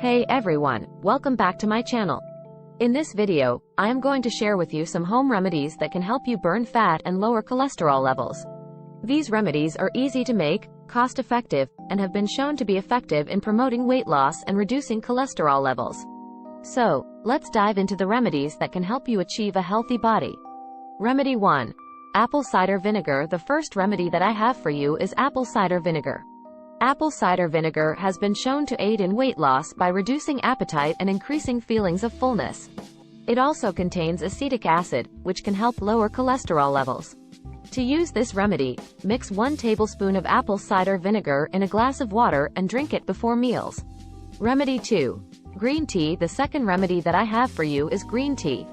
Hey everyone, welcome back to my channel. In this video, I am going to share with you some home remedies that can help you burn fat and lower cholesterol levels. These remedies are easy to make, cost-effective, and have been shown to be effective in promoting weight loss and reducing cholesterol levels. So, let's dive into the remedies that can help you achieve a healthy body. Remedy 1. Apple cider vinegar. The first remedy that I have for you is apple cider vinegar. Apple cider vinegar has been shown to aid in weight loss by reducing appetite and increasing feelings of fullness. It also contains acetic acid, which can help lower cholesterol levels. To use this remedy, mix 1 tablespoon of apple cider vinegar in a glass of water and drink it before meals. Remedy 2. Green tea. The second remedy that I have for you is green tea.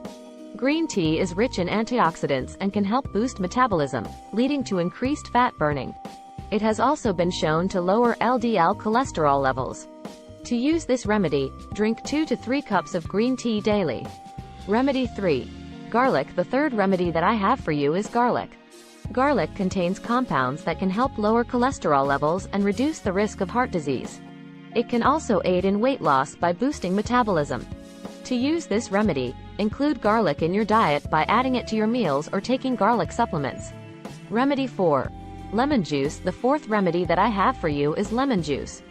Green tea is rich in antioxidants and can help boost metabolism, leading to increased fat burning. It has also been shown to lower LDL cholesterol levels. To use this remedy, drink 2 to 3 cups of green tea daily. Remedy 3. Garlic. The third remedy that I have for you is garlic. Garlic contains compounds that can help lower cholesterol levels and reduce the risk of heart disease. It can also aid in weight loss by boosting metabolism. To use this remedy, include garlic in your diet by adding it to your meals or taking garlic supplements. Remedy 4. Lemon juice. The fourth remedy that I have for you is lemon juice.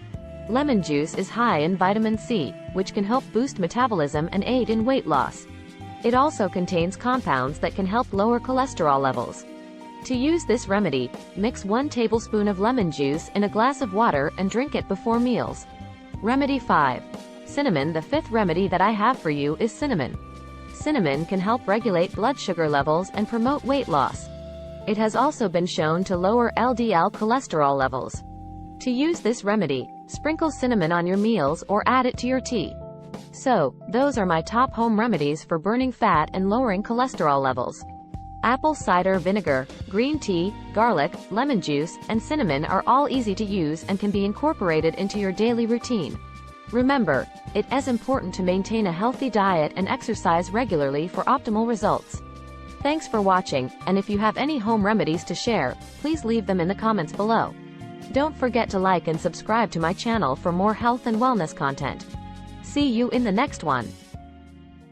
Lemon juice is high in vitamin C, which can help boost metabolism and aid in weight loss. It also contains compounds that can help lower cholesterol levels. To use this remedy, mix 1 tablespoon of lemon juice in a glass of water and drink it before meals. Remedy 5. Cinnamon. The fifth remedy that I have for you is cinnamon. Cinnamon can help regulate blood sugar levels and promote weight loss. It has also been shown to lower LDL cholesterol levels. To use this remedy, sprinkle cinnamon on your meals or add it to your tea. So, those are my top home remedies for burning fat and lowering cholesterol levels. Apple cider vinegar, green tea, garlic, lemon juice, and cinnamon are all easy to use and can be incorporated into your daily routine. Remember, it is important to maintain a healthy diet and exercise regularly for optimal results. Thanks for watching, and if you have any home remedies to share, please leave them in the comments below. Don't forget to like and subscribe to my channel for more health and wellness content. See you in the next one.